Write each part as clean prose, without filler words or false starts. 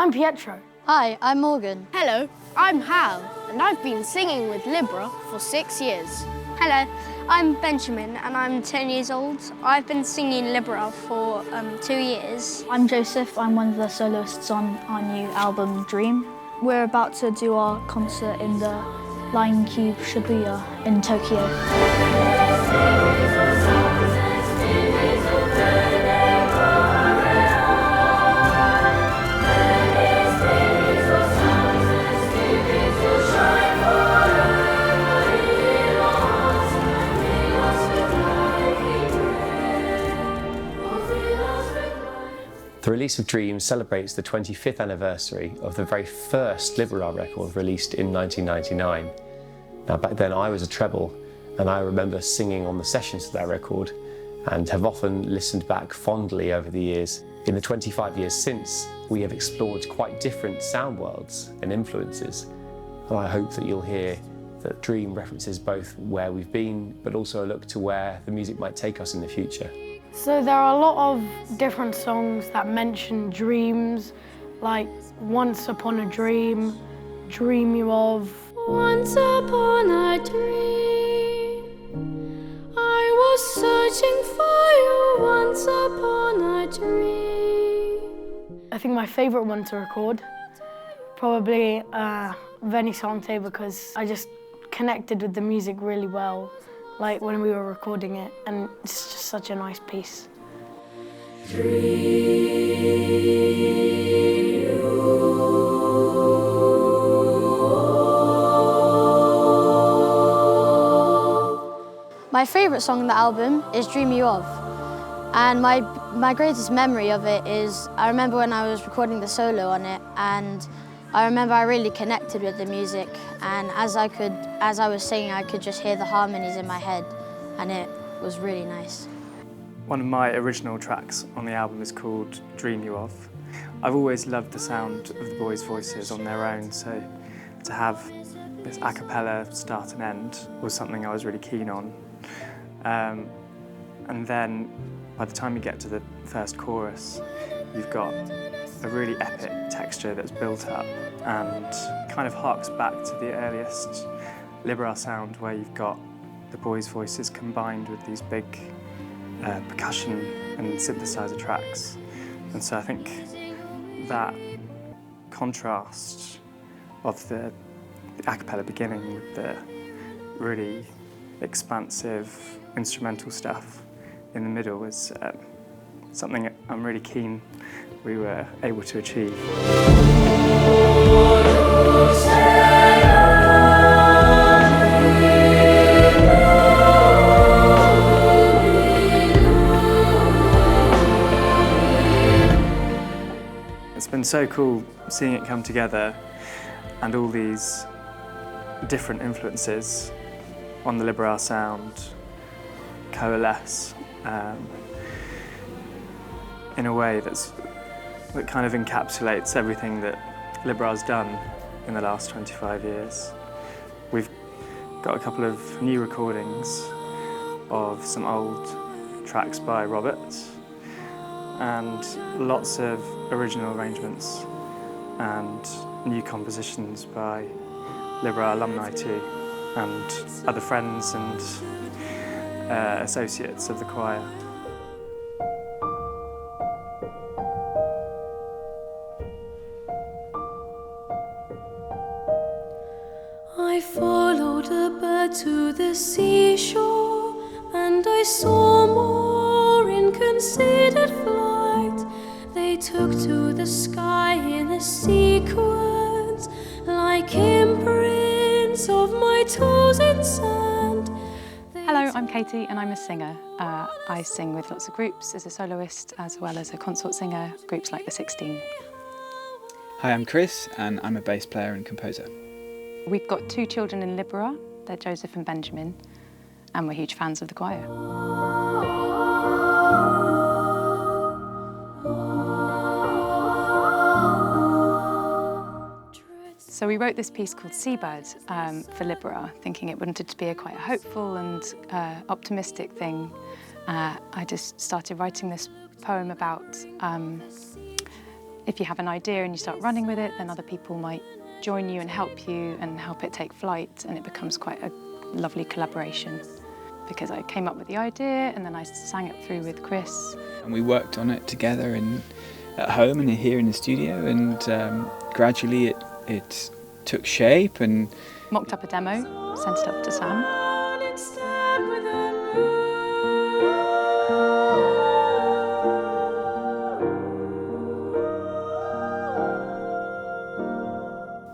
I'm Pietro. Hi, I'm Morgan. Hello, I'm Hal, and I've been singing with Libera for 6 years. Hello, I'm Benjamin and I'm 10 years old. I've been singing Libera for 2 years. I'm Joseph, I'm one of the soloists on our new album, Dream. We're about to do our concert in the Line Cube Shibuya in Tokyo. The release of Dream celebrates the 25th anniversary of the very first Libera record released in 1999. Now back then I was a treble, and I remember singing on the sessions of that record and have often listened back fondly over the years. In the 25 years since, we have explored quite different sound worlds and influences, and I hope that you'll hear that Dream references both where we've been, but also a look to where the music might take us in the future. So there are a lot of different songs that mention dreams, like Once Upon a Dream, Dream You Of. Once upon a dream, I was searching for you. Once upon a dream. I think my favourite one to record, probably Venisante, because I just connected with the music really well, like when we were recording it, and it's just such a nice piece. My favourite song on the album is Dream You Of. And my greatest memory of it is, I remember when I was recording the solo on it, and I remember I really connected with the music, and as I was singing, I could just hear the harmonies in my head, and it was really nice. One of my original tracks on the album is called Dream You Of. I've always loved the sound of the boys' voices on their own, so to have this a cappella start and end was something I was really keen on. And then by the time you get to the first chorus, you've got a really epic texture that's built up and kind of harks back to the earliest Libera sound, where you've got the boys' voices combined with these big percussion and synthesizer tracks. And so I think that contrast of the a cappella beginning with the really expansive instrumental stuff in the middle is something I'm really keen we were able to achieve. It's been so cool seeing it come together and all these different influences on the Libera sound coalesce in a way that kind of encapsulates everything that Libera's done in the last 25 years. We've got a couple of new recordings of some old tracks by Robert and lots of original arrangements and new compositions by Libera alumni too, and other friends and associates of the choir. I followed a bird to the seashore, and I saw more in considered flight. They took to the sky in a sequence, like imprints of my toes in sand. Hello, I'm Katie and I'm a singer. I sing with lots of groups as a soloist as well as a consort singer, groups like the 16. Hi, I'm Chris and I'm a bass player and composer. We've got 2 children in Libera, they're Joseph and Benjamin, and we're huge fans of the choir. So we wrote this piece called Seabird for Libera, thinking it wanted to be quite a hopeful and optimistic thing. I just started writing this poem about if you have an idea and you start running with it, then other people might join you and help it take flight, and it becomes quite a lovely collaboration. Because I came up with the idea and then I sang it through with Chris. And we worked on it together at home and here in the studio, and gradually it took shape and mocked up a demo, sent it up to Sam.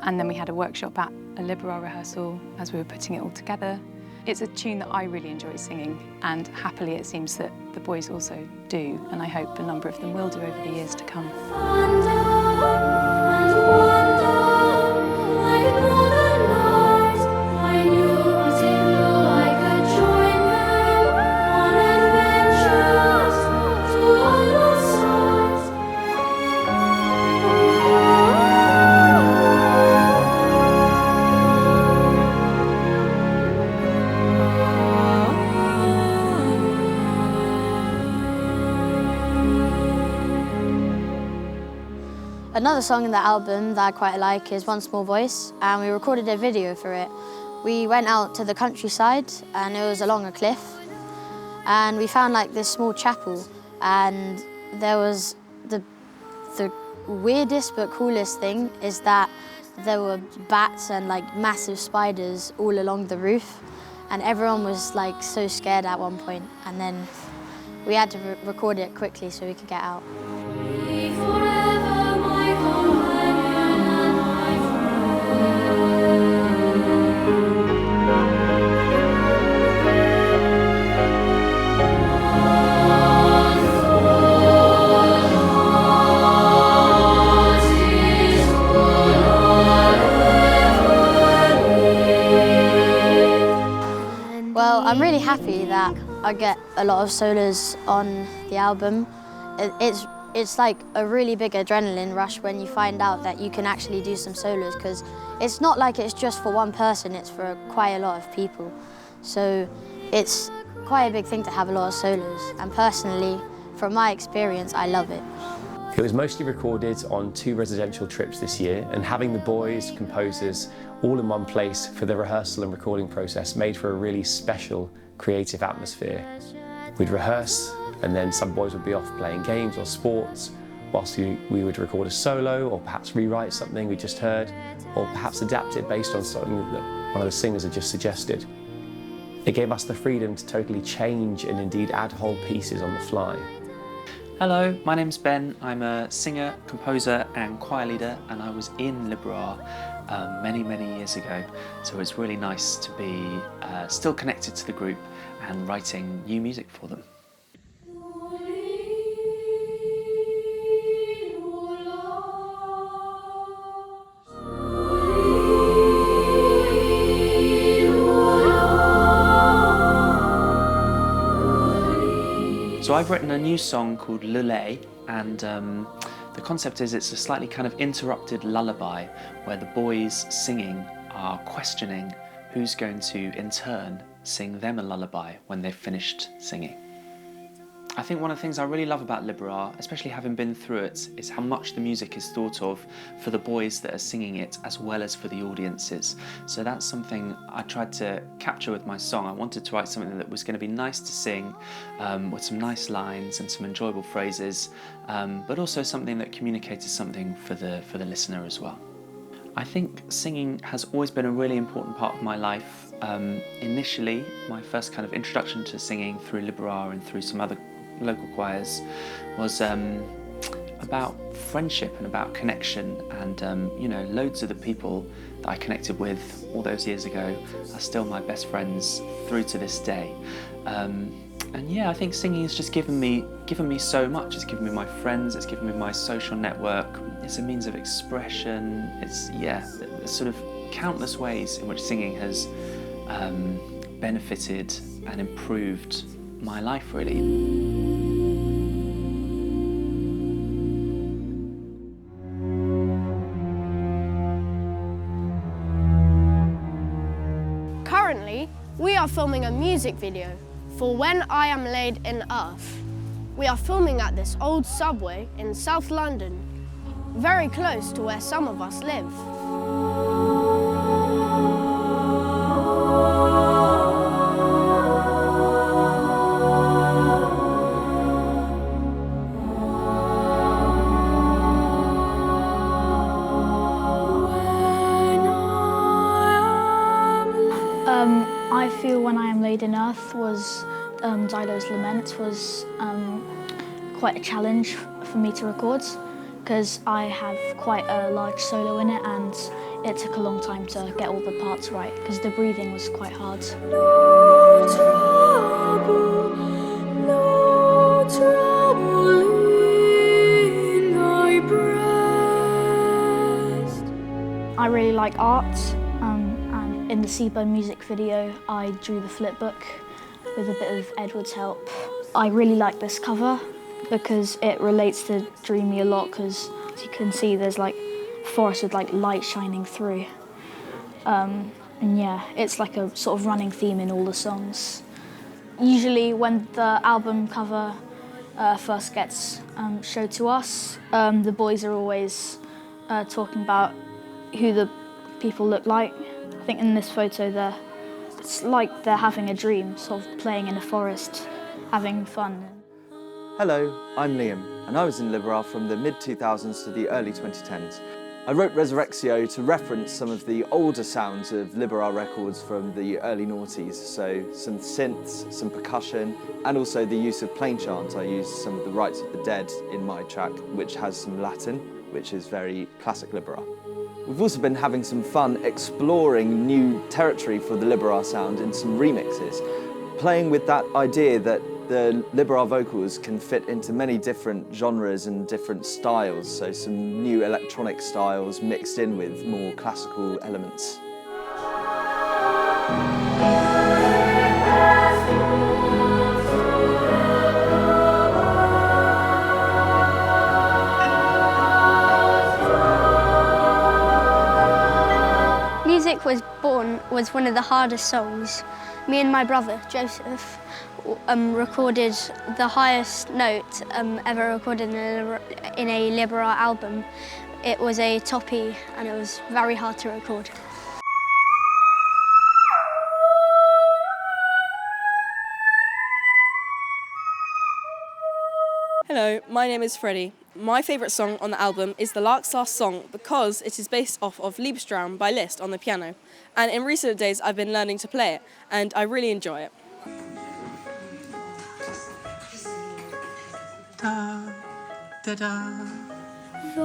And then we had a workshop at a Libera rehearsal as we were putting it all together. It's a tune that I really enjoy singing, and happily it seems that the boys also do, and I hope a number of them will do over the years to come. Another song in the album that I quite like is One Small Voice, and we recorded a video for it. We went out to the countryside and it was along a cliff, and we found like this small chapel, and there was the weirdest but coolest thing is that there were bats and like massive spiders all along the roof, and everyone was like so scared at one point, and then we had to record it quickly so we could get out. Well, I'm really happy that I get a lot of solos on the album. It's like a really big adrenaline rush when you find out that you can actually do some solos, because it's not like it's just for one person, it's for quite a lot of people. So it's quite a big thing to have a lot of solos, and personally, from my experience, I love it. It was mostly recorded on 2 residential trips this year, and having the boys, composers, all in one place for the rehearsal and recording process made for a really special, creative atmosphere. We'd rehearse, and then some boys would be off playing games or sports, whilst we would record a solo, or perhaps rewrite something we just heard, or perhaps adapt it based on something that one of the singers had just suggested. It gave us the freedom to totally change and indeed add whole pieces on the fly. Hello, my name's Ben. I'm a singer, composer and choir leader, and I was in Libera many years ago, so it's really nice to be still connected to the group and writing new music for them. So I've written a new song called Lulay, and the concept is it's a slightly kind of interrupted lullaby where the boys singing are questioning who's going to, in turn, sing them a lullaby when they've finished singing. I think one of the things I really love about Libera, especially having been through it, is how much the music is thought of for the boys that are singing it as well as for the audiences. So that's something I tried to capture with my song. I wanted to write something that was going to be nice to sing, with some nice lines and some enjoyable phrases, but also something that communicated something for the listener as well. I think singing has always been a really important part of my life. Initially, my first kind of introduction to singing through Libera and through some other local choirs was about friendship and about connection, and you know, loads of the people that I connected with all those years ago are still my best friends through to this day. And yeah, I think singing has just given me so much. It's given me my friends, it's given me my social network, it's a means of expression, it's, yeah, there's sort of countless ways in which singing has benefited and improved my life, really. Currently, we are filming a music video for When I Am Laid in Earth. We are filming at this old subway in South London. very close to where some of us live. I Feel When I Am Laid in Earth was, Dilo's Lament was quite a challenge for me to record because I have quite a large solo in it and it took a long time to get all the parts right because the breathing was quite hard. No trouble in thy breast. I really like art. And in the Seaburn music video, I drew the flip book with a bit of Edward's help. I really like this cover because it relates to Dream Me a lot because as you can see there's like a forest with like light shining through. And yeah, it's like a sort of running theme in all the songs. Usually when the album cover first gets showed to us, the boys are always talking about who the people look like. I think in this photo it's like they're having a dream, sort of playing in a forest, having fun. Hello, I'm Liam, and I was in Libera from the mid-2000s to the early 2010s. I wrote Resurrectio to reference some of the older sounds of Libera records from the early noughties, so some synths, some percussion, and also the use of plain chant. I used some of the Rites of the Dead in my track, which has some Latin, which is very classic Libera. We've also been having some fun exploring new territory for the Libera sound in some remixes, playing with that idea that the Libera vocals can fit into many different genres and different styles, so some new electronic styles mixed in with more classical elements. Music was one of the hardest songs. Me and my brother, Joseph, recorded the highest note ever recorded in a Libera album. It was a toppy and it was very hard to record. Hello, my name is Freddie. My favourite song on the album is The Lark's Last Song because it is based off of Libera Dream by Liszt on the piano. And in recent days I've been learning to play it and I really enjoy it. Da, da, da. The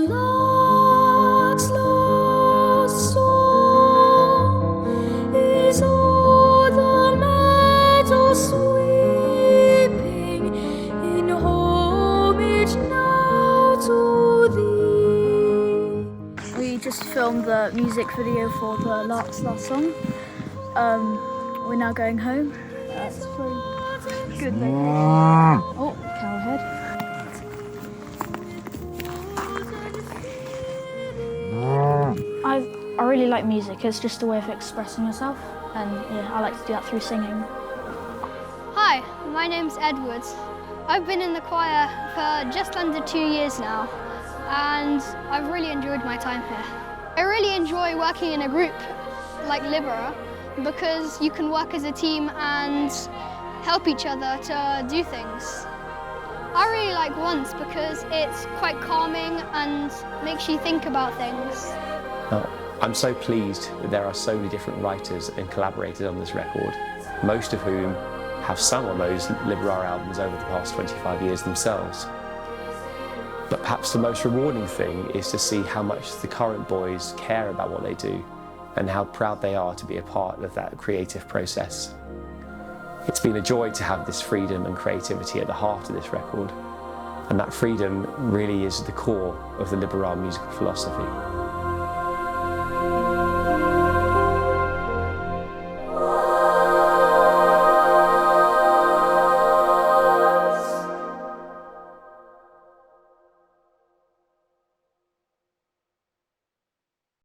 lark's last song is o'er the meadow sweeping in homage now to thee. We just filmed the music video for the Lark's Last Song. We're now going home. It's very good location. Oh, cow head. I really like music. It's just a way of expressing yourself, and yeah, I like to do that through singing. Hi, my name's Edward. I've been in the choir for just under 2 years now, and I've really enjoyed my time here. I really enjoy working in a group like Libera because you can work as a team and help each other to do things. I really like Once because it's quite calming and makes you think about things. Now, I'm so pleased that there are so many different writers and collaborators on this record, most of whom have sung on those Libera albums over the past 25 years themselves. But perhaps the most rewarding thing is to see how much the current boys care about what they do and how proud they are to be a part of that creative process. It's been a joy to have this freedom and creativity at the heart of this record, and that freedom really is the core of the Libera musical philosophy.